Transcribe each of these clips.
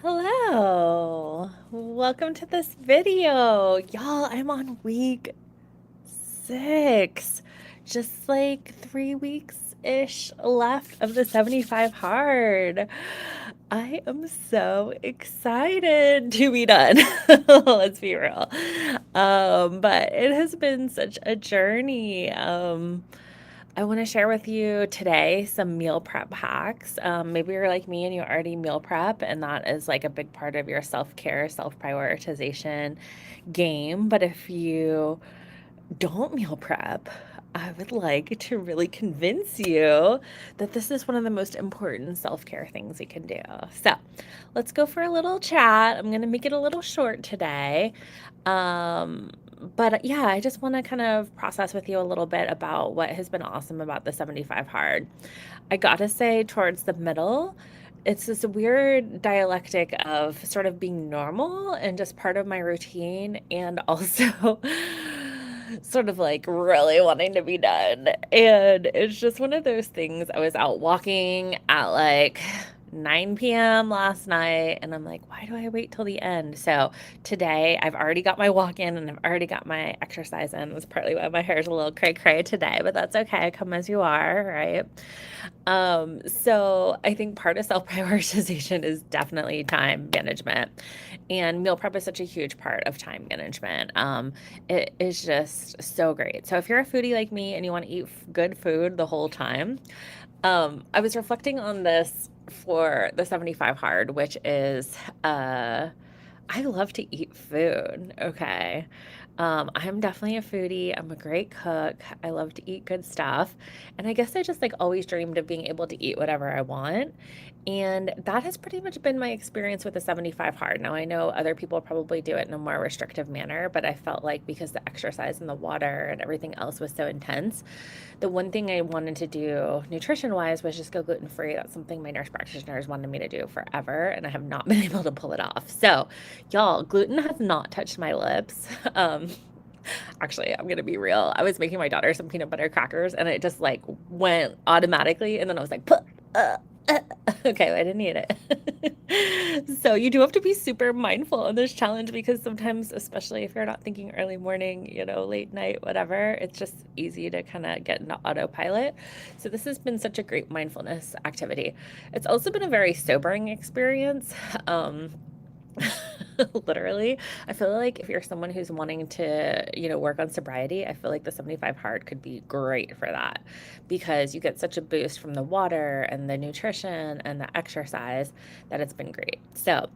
Hello, welcome to this video. Y'all, I'm on week 6. Just like 3 weeks-ish left of the 75 hard. I am so excited to be done. Let's be real. But it has been such a journey. I want to share with you today some meal prep hacks. Maybe you're like me and you already meal prep, and that is like a big part of your self care, self prioritization game. But if you don't meal prep, I would like to really convince you that this is one of the most important self care things you can do. So let's go for a little chat. I'm going to make it a little short today. Um, but yeah, I just want to kind of process with you a little bit about what has been awesome about the 75 hard. I gotta say, towards the middle, it's this weird dialectic of sort of being normal and just part of my routine, and also sort of like really wanting to be done. And it's just one of those things. I was out walking at like 9 p.m. last night, and I'm like, why do I wait till the end? So today I've already got my walk in and I've already got my exercise in. That's partly why my hair is a little cray cray today, but that's okay. Come as you are, right? So I think part of self prioritization is definitely time management. And meal prep is such a huge part of time management. It is just so great. So if you're a foodie like me and you want to eat good food the whole time, I was reflecting on this for the 75 hard, which is I love to eat food. Okay. I'm definitely a foodie. I'm a great cook. I love to eat good stuff. And I guess I just like always dreamed of being able to eat whatever I want. And that has pretty much been my experience with the 75 hard. Now, I know other people probably do it in a more restrictive manner, but I felt like because the exercise and the water and everything else was so intense, the one thing I wanted to do nutrition wise was just go gluten free. That's something my nurse practitioners wanted me to do forever, and I have not been able to pull it off. So, y'all, gluten has not touched my lips. Actually, I'm gonna be real. I was making my daughter some peanut butter crackers, and it just like went automatically, and then I was like, okay, I didn't eat it. So you do have to be super mindful in this challenge because sometimes, especially if you're not thinking early morning, late night, whatever, it's just easy to kind of get into autopilot. So this has been such a great mindfulness activity. It's also been a very sobering experience. Literally, I feel like if you're someone who's wanting to, work on sobriety, I feel like the 75 hard could be great for that because you get such a boost from the water and the nutrition and the exercise that it's been great. So,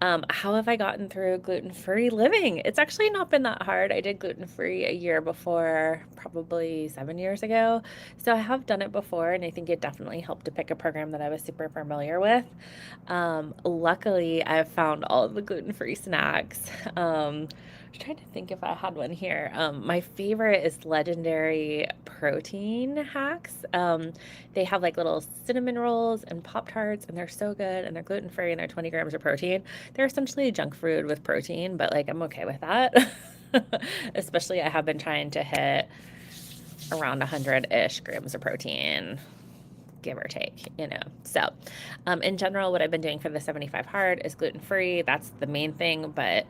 how have I gotten through gluten-free living? It's actually not been that hard. I did gluten-free a year before, probably 7 years ago. So I have done it before, and I think it definitely helped to pick a program that I was super familiar with. Luckily, I've found all of the gluten-free snacks. I was trying to think if I had one here. My favorite is Legendary Protein Hacks. They have like little cinnamon rolls and Pop-Tarts, and they're so good, and they're gluten-free, and they're 20 grams of protein. They're essentially junk food with protein, but like I'm okay with that. Especially I have been trying to hit around 100-ish grams of protein, give or take. So, in general, what I've been doing for the 75 hard is gluten free. That's the main thing, but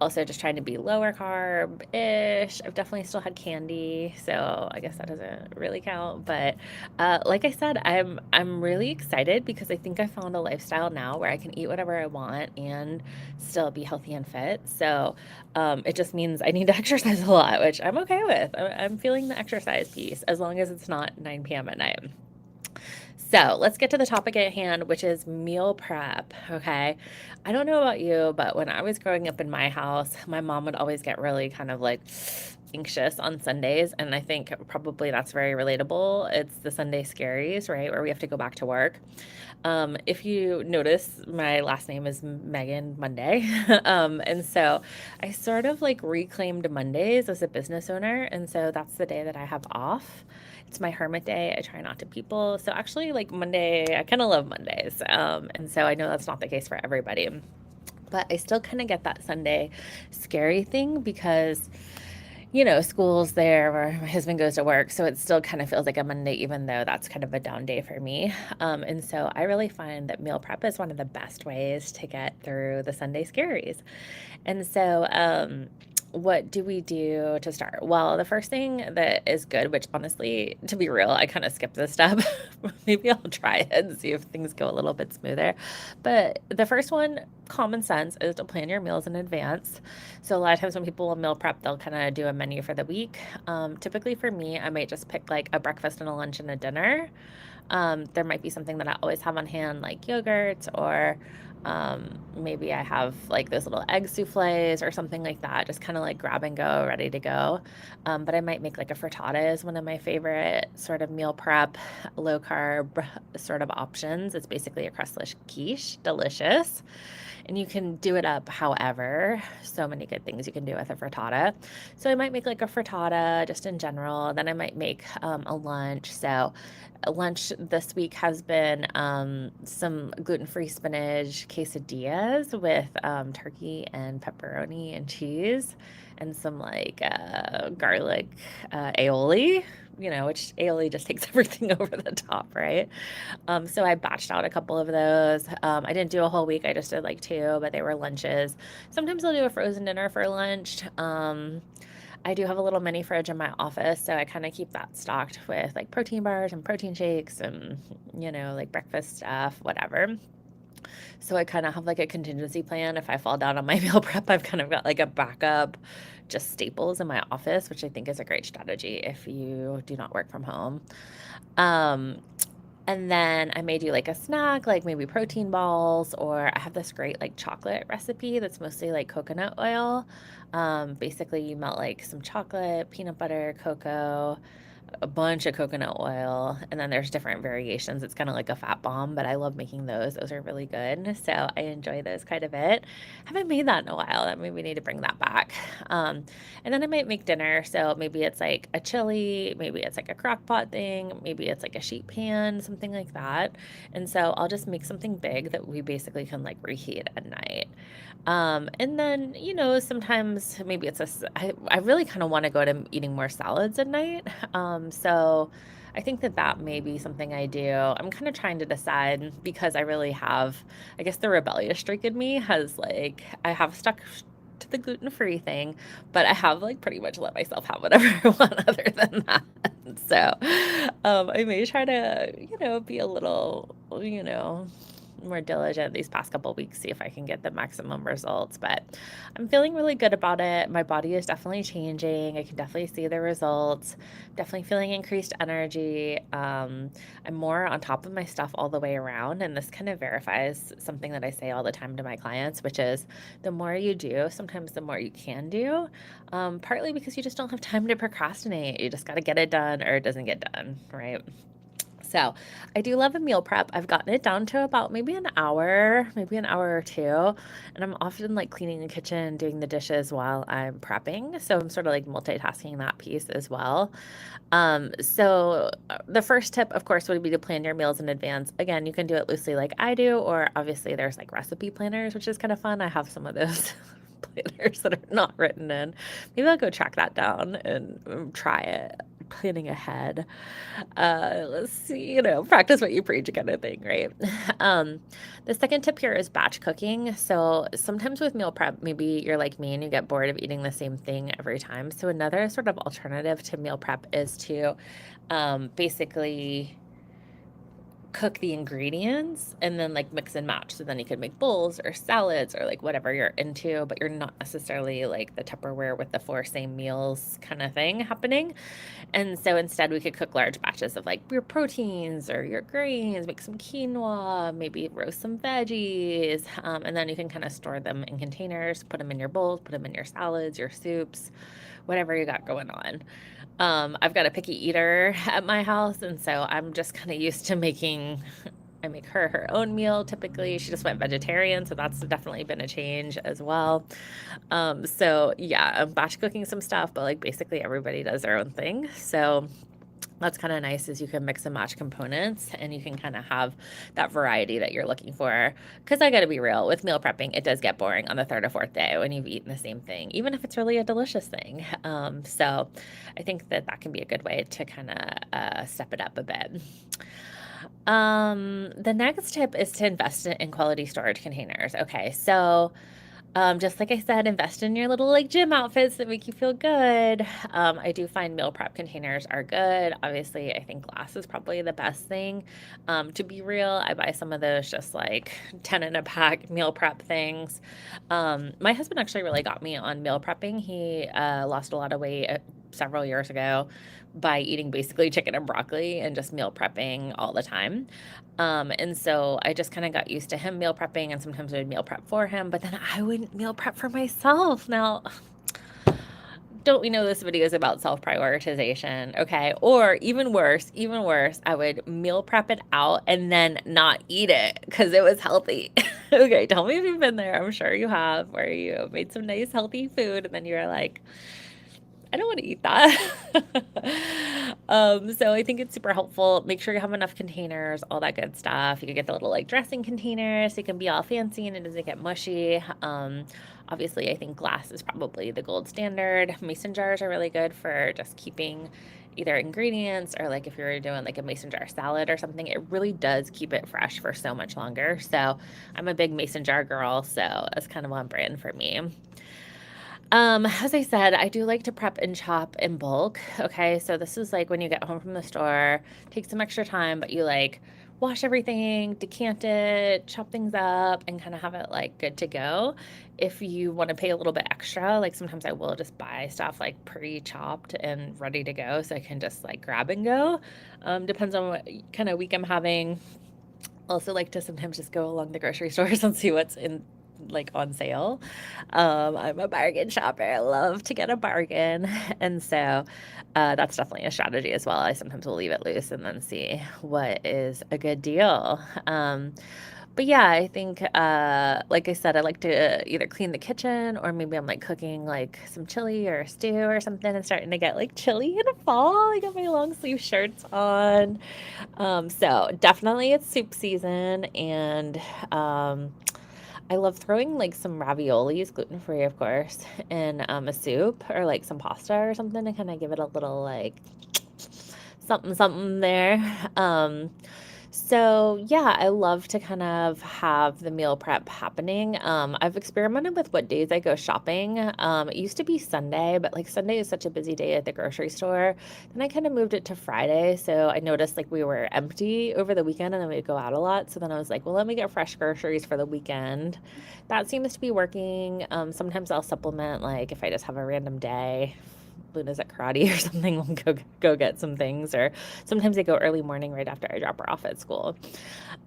also just trying to be lower carb ish. I've definitely still had candy, so I guess that doesn't really count. But like I said, I'm really excited because I think I found a lifestyle now where I can eat whatever I want and still be healthy and fit. So it just means I need to exercise a lot, which I'm okay with. I'm feeling the exercise piece as long as it's not 9 p.m. at night. So let's get to the topic at hand, which is meal prep. Okay. I don't know about you, but when I was growing up in my house, my mom would always get really kind of like anxious on Sundays. And I think probably that's very relatable. It's the Sunday scaries, right? Where we have to go back to work. If you notice, my last name is Megan Monday. And so I sort of like reclaimed Mondays as a business owner. And so that's the day that I have off. It's my hermit day. I try not to people. So actually, like Monday, I kind of love Mondays. And so I know that's not the case for everybody. But I still kind of get that Sunday scary thing because schools there where my husband goes to work. So it still kind of feels like a Monday, even though that's kind of a down day for me. And so I really find that meal prep is one of the best ways to get through the Sunday scaries. And so, what do we do to start? Well, the first thing that is good, which honestly, to be real, I kind of skip this step. Maybe I'll try it and see if things go a little bit smoother. But the first one, common sense, is to plan your meals in advance. So a lot of times when people will meal prep, they'll kind of do a menu for the week. Typically for me, I might just pick like a breakfast and a lunch and a dinner. There might be something that I always have on hand, like yogurt, or maybe I have like those little egg souffles or something like that, just kind of like grab and go, ready to go. But I might make like a frittata is one of my favorite sort of meal prep, low carb sort of options. It's basically a crustless quiche, delicious. And you can do it up however. So many good things you can do with a frittata. So I might make like a frittata just in general. Then I might make a lunch. So lunch this week has been some gluten-free spinach quesadillas with turkey and pepperoni and cheese and some like garlic aioli, which aioli just takes everything over the top, right? So I batched out a couple of those. I didn't do a whole week. I just did like two, but they were lunches. Sometimes I'll do a frozen dinner for lunch. I do have a little mini fridge in my office, so I kind of keep that stocked with like protein bars and protein shakes and, like breakfast stuff, whatever. So I kind of have like a contingency plan. If I fall down on my meal prep, I've kind of got like a backup, just staples in my office, which I think is a great strategy if you do not work from home. Um, and then I may do like a snack, like maybe protein balls, or I have this great like chocolate recipe that's mostly like coconut oil. Basically, you melt like some chocolate, peanut butter, cocoa, a bunch of coconut oil, and then there's different variations. It's kind of like a fat bomb, but I love making those. Those are really good. So I enjoy those quite a bit. Haven't made that in a while. That maybe we need to bring that back. And then I might make dinner. So maybe it's like a chili, maybe it's like a crock pot thing, maybe it's like a sheet pan, something like that. And so I'll just make something big that we basically can like reheat at night. And then, sometimes maybe I really kind of want to go to eating more salads at night. So I think that may be something I do. I'm kind of trying to decide because I really have, I guess the rebellious streak in me has like, I have stuck to the gluten-free thing, but I have like pretty much let myself have whatever I want other than that. So, I may try to, be a little, more diligent these past couple weeks, see if I can get the maximum results. But I'm feeling really good about it. My body is definitely changing. I can definitely see the results. Definitely feeling increased energy. I'm more on top of my stuff all the way around. And this kind of verifies something that I say all the time to my clients, which is the more you do, sometimes the more you can do. Partly because you just don't have time to procrastinate. You just got to get it done or it doesn't get done, right? So I do love a meal prep. I've gotten it down to about maybe an hour or two. And I'm often like cleaning the kitchen, doing the dishes while I'm prepping. So I'm sort of like multitasking that piece as well. The first tip, of course, would be to plan your meals in advance. Again, you can do it loosely like I do, or obviously there's like recipe planners, which is kind of fun. I have some of those planners that are not written in. Maybe I'll go track that down and try it, planning ahead. Let's see, practice what you preach kind of thing, right? The second tip here is batch cooking. So sometimes with meal prep, maybe you're like me and you get bored of eating the same thing every time. So another sort of alternative to meal prep is to basically cook the ingredients and then like mix and match. So then you could make bowls or salads or like whatever you're into, but you're not necessarily like the Tupperware with the four same meals kind of thing happening. And so instead, we could cook large batches of like your proteins or your grains, make some quinoa, maybe roast some veggies. And then you can kind of store them in containers, put them in your bowls, put them in your salads, your soups, whatever you got going on. I've got a picky eater at my house, and so I'm just kind of used to I make her own meal typically. She just went vegetarian, so that's definitely been a change as well. So yeah, I'm batch cooking some stuff, but like basically everybody does their own thing. So That's kind of nice is you can mix and match components and you can kind of have that variety that you're looking for. Because I got to be real, with meal prepping, it does get boring on the third or fourth day when you've eaten the same thing, even if it's really a delicious thing. So I think that that can be a good way to kind of step it up a bit. The next tip is to invest in quality storage containers. Okay, so just like I said, invest in your little like gym outfits that make you feel good. I do find meal prep containers are good. Obviously, I think glass is probably the best thing. To be real, I buy some of those just like 10 in a pack meal prep things. My husband actually really got me on meal prepping. He lost a lot of weight several years ago by eating basically chicken and broccoli and just meal prepping all the time. And so I just kind of got used to him meal prepping, and sometimes I would meal prep for him, but then I wouldn't meal prep for myself. Now, don't we know this video is about self-prioritization, okay? Or even worse, I would meal prep it out and then not eat it because it was healthy. Okay, tell me if you've been there. I'm sure you have, where you made some nice healthy food and then you're like, I don't want to eat that. So I think it's super helpful. Make sure you have enough containers, all that good stuff. You can get the little like dressing containers so you can be all fancy and it doesn't get mushy. Obviously, I think glass is probably the gold standard. Mason jars are really good for just keeping either ingredients or like if you're doing like a mason jar salad or something, it really does keep it fresh for so much longer. So I'm a big mason jar girl, so it's kind of on brand for me. As I said, I do like to prep and chop in bulk. Okay, so this is like when you get home from the store, take some extra time, but you like wash everything, decant it, chop things up, and kind of have it like good to go. If you want to pay a little bit extra, like sometimes I will just buy stuff like pre-chopped and ready to go so I can just like grab and go. Depends on what kind of week I'm having. Also like to sometimes just go along the grocery stores and see what's in like on sale. I'm a bargain shopper. I love to get a bargain. And so that's definitely a strategy as well. I sometimes will leave it loose and then see what is a good deal. But yeah, I think, like I said, I like to either clean the kitchen or maybe I'm like cooking like some chili or a stew or something and starting to get like chilly in the fall. I got my long sleeve shirts on. So definitely it's soup season and I love throwing like some raviolis, gluten free, of course, in a soup or like some pasta or something to kind of give it a little like something something there. So yeah, I love to kind of have the meal prep happening. I've experimented with what days I go shopping. It used to be Sunday, but like Sunday is such a busy day at the grocery store. Then I kind of moved it to Friday. So I noticed like we were empty over the weekend and then we'd go out a lot. So then I was like, well, let me get fresh groceries for the weekend. That seems to be working. Sometimes I'll supplement like if I just have a random day. Luna's at karate or something, we'll go get some things. Or sometimes I go early morning right after I drop her off at school.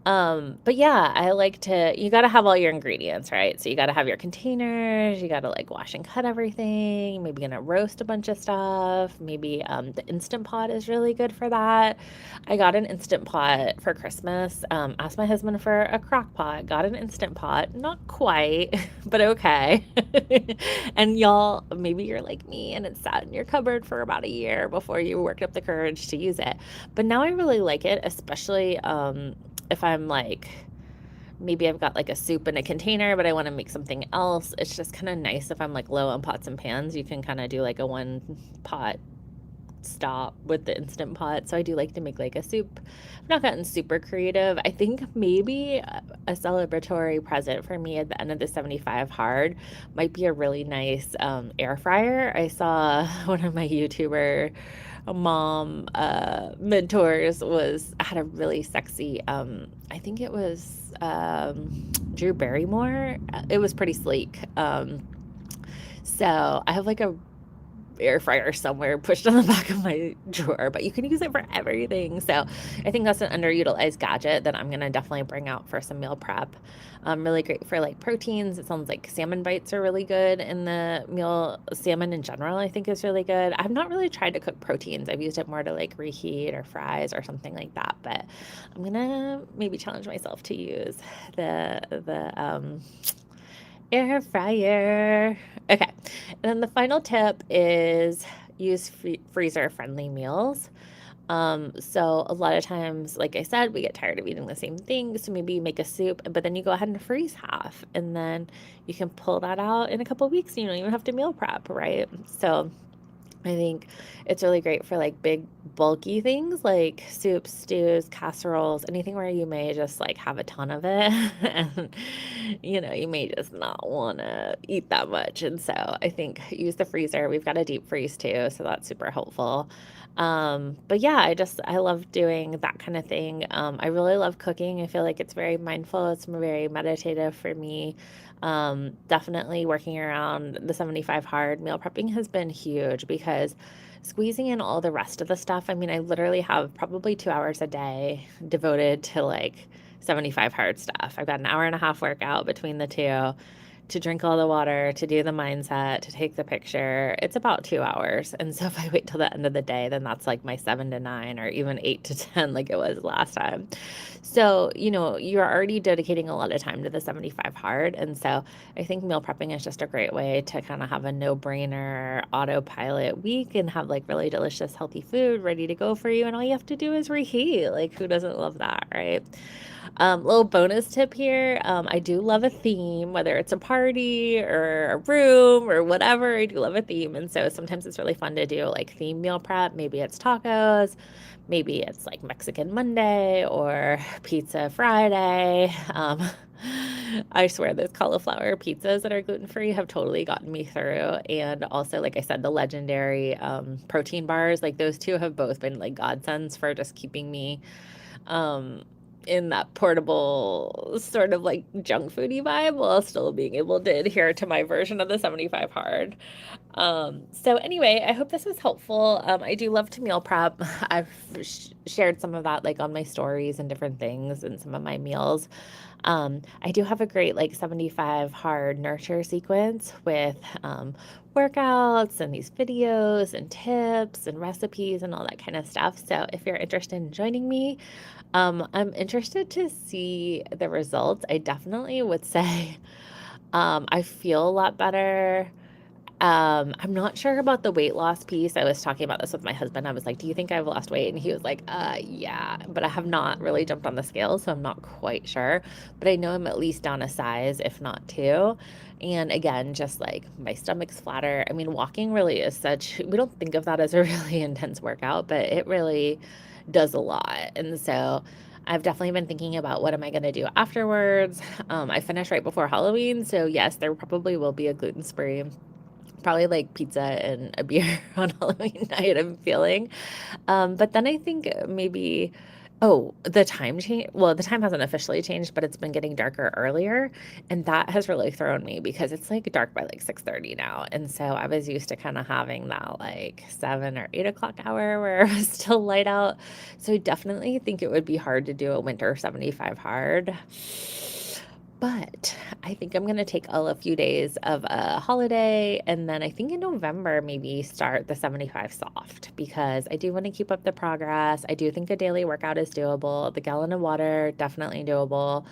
But yeah, I like to, you got to have all your ingredients, right? So you got to have your containers, you got to like wash and cut everything, maybe gonna roast a bunch of stuff. Maybe the Instant Pot is really good for that. I got an Instant Pot for Christmas. Asked my husband for a crock pot, got an Instant Pot, not quite, but okay. And y'all, maybe you're like me and it's sat in your cupboard for about a year before you worked up the courage to use it. But now I really like it, especially if I'm like, maybe I've got like a soup in a container, but I want to make something else. It's just kind of nice if I'm like low on pots and pans. You can kind of do like a one pot stop with the Instant Pot. So I do like to make like a soup. I've not gotten super creative. I think maybe a celebratory present for me at the end of the 75 hard might be a really nice air fryer. I saw one of my YouTuber mom mentors was had a really sexy I think it was Drew Barrymore. It was pretty sleek. So I have like a air fryer somewhere pushed on the back of my drawer, but you can use it for everything. So I think that's an underutilized gadget that I'm gonna definitely bring out for some meal prep. Really great for like proteins. It sounds like salmon bites are really good in the meal. Salmon in general, I think is really good. I've not really tried to cook proteins. I've used it more to like reheat or fries or something like that. But I'm gonna maybe challenge myself to use the air fryer. Okay. And then the final tip is use freezer friendly meals. So a lot of times, like I said, we get tired of eating the same thing. So maybe you make a soup, but then you go ahead and freeze half, and then you can pull that out in a couple weeks. You don't even have to meal prep, right? So I think it's really great for like big, bulky things like soups, stews, casseroles, anything where you may just like have a ton of it. And, you may just not want to eat that much. And so I think use the freezer. We've got a deep freeze too. So that's super helpful. But yeah, I love doing that kind of thing. I really love cooking. I feel like it's very mindful, it's very meditative for me. Definitely working around the 75 hard meal prepping has been huge because squeezing in all the rest of the stuff. I mean, I literally have probably 2 hours a day devoted to like 75 hard stuff. I've got an hour and a half workout between the two to drink all the water, to do the mindset, to take the picture. It's about 2 hours. And so if I wait till the end of the day, then that's like my 7 to 9 or even 8 to 10, like it was last time. So, you're already dedicating a lot of time to the 75 hard. And so I think meal prepping is just a great way to kind of have a no brainer autopilot week and have like really delicious, healthy food ready to go for you. And all you have to do is reheat. Like, who doesn't love that, right? Little bonus tip here. I do love a theme, whether it's a party or a room or whatever. I do love a theme. And so sometimes it's really fun to do like theme meal prep. Maybe it's tacos, maybe it's like Mexican Monday or pizza Friday. I swear those cauliflower pizzas that are gluten-free have totally gotten me through. And also, like I said, the legendary protein bars, like those two have both been like godsends for just keeping me um, in that portable sort of like junk foodie vibe while still being able to adhere to my version of the 75 hard. So anyway, I hope this was helpful. I do love to meal prep. I've shared some of that like on my stories and different things and some of my meals. I do have a great like 75 hard nurture sequence with workouts and these videos and tips and recipes and all that kind of stuff. So if you're interested in joining me, I'm interested to see the results. I definitely would say I feel a lot better. I'm not sure about the weight loss piece. I was talking about this with my husband. I was like, "Do you think I've lost weight?" And he was like, yeah, but I have not really jumped on the scale, so I'm not quite sure. But I know I'm at least down a size, if not two. And again, just like my stomach's flatter. I mean, walking really is we don't think of that as a really intense workout, but it really does a lot. And so I've definitely been thinking about what am I going to do afterwards. I finished right before Halloween, so yes, there probably will be a gluten spree, probably like pizza and a beer on Halloween night, I'm feeling. But then I think maybe, oh, the time change. Well, the time hasn't officially changed, but it's been getting darker earlier, and that has really thrown me because it's like dark by like 6:30 now, and so I was used to kind of having that like 7 or 8 o'clock hour where it was still light out. So I definitely think it would be hard to do a winter 75 hard. But I think I'm going to take a few days of a holiday, and then I think in November, maybe start the 75 soft because I do want to keep up the progress. I do think a daily workout is doable. The gallon of water, definitely doable.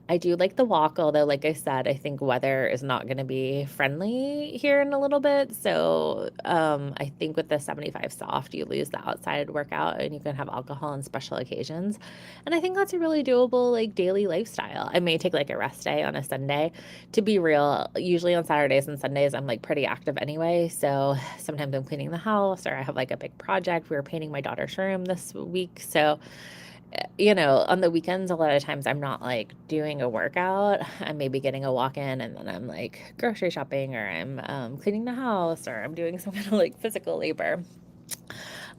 I do like the walk, although, like I said, I think weather is not going to be friendly here in a little bit. So I think with the 75 soft, you lose the outside workout and you can have alcohol on special occasions. And I think that's a really doable, like daily lifestyle. I may take like a rest day on a Sunday. To be real, usually on Saturdays and Sundays, I'm like pretty active anyway. So sometimes I'm cleaning the house or I have like a big project. We were painting my daughter's room this week. So on the weekends, a lot of times I'm not like doing a workout. I'm maybe getting a walk in and then I'm like grocery shopping or I'm cleaning the house or I'm doing some kind of like physical labor.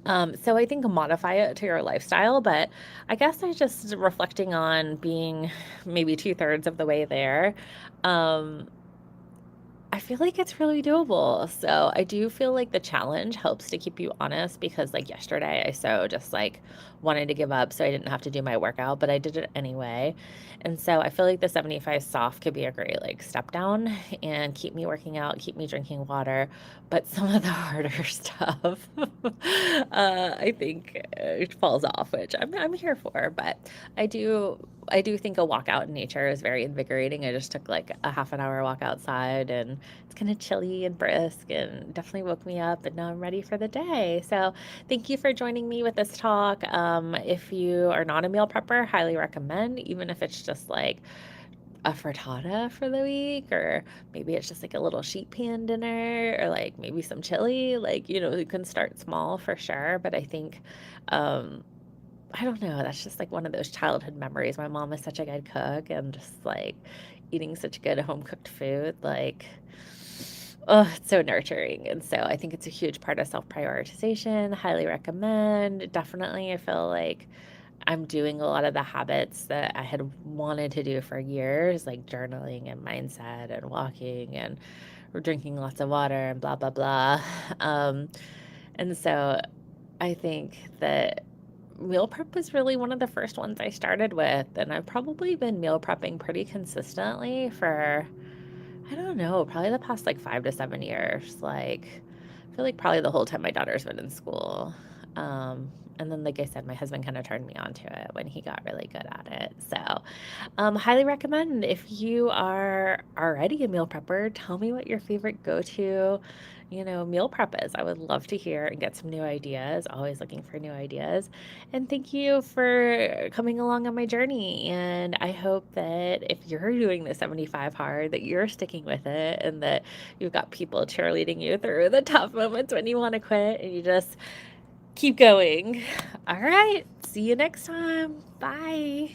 So I think modify it to your lifestyle, but I guess I just reflecting on being maybe 2/3 of the way there. Um, I feel like it's really doable. So I do feel like the challenge helps to keep you honest because like yesterday I so just like wanted to give up so I didn't have to do my workout, but I did it anyway. And so I feel like the 75 soft could be a great like step down and keep me working out, keep me drinking water. But some of the harder stuff, I think it falls off, which I'm here for. But I do I do think a walk out in nature is very invigorating. I just took like a half an hour walk outside and it's kind of chilly and brisk and definitely woke me up and now I'm ready for the day. So thank you for joining me with this talk. If you are not a meal prepper, highly recommend, even if it's just like a frittata for the week, or maybe it's just like a little sheet pan dinner, or like maybe some chili. Like, you can start small for sure. But I think, um, I don't know, that's just like one of those childhood memories. My mom is such a good cook, and just like eating such good home cooked food, like, oh, it's so nurturing. And so I think it's a huge part of self prioritization. Highly recommend. Definitely, I feel like I'm doing a lot of the habits that I had wanted to do for years, like journaling and mindset and walking and drinking lots of water and blah, blah, blah. Um, and so I think that meal prep was really one of the first ones I started with. And I've probably been meal prepping pretty consistently for, I don't know, probably the past like 5 to 7 years. Like, I feel like probably the whole time my daughter's been in school. And then, like I said, my husband kind of turned me on to it when he got really good at it. So, highly recommend. If you are already a meal prepper, tell me what your favorite go-to, meal prep is. I would love to hear and get some new ideas. Always looking for new ideas. And thank you for coming along on my journey. And I hope that if you're doing the 75 hard, that you're sticking with it and that you've got people cheerleading you through the tough moments when you want to quit and you just keep going. All right. See you next time. Bye.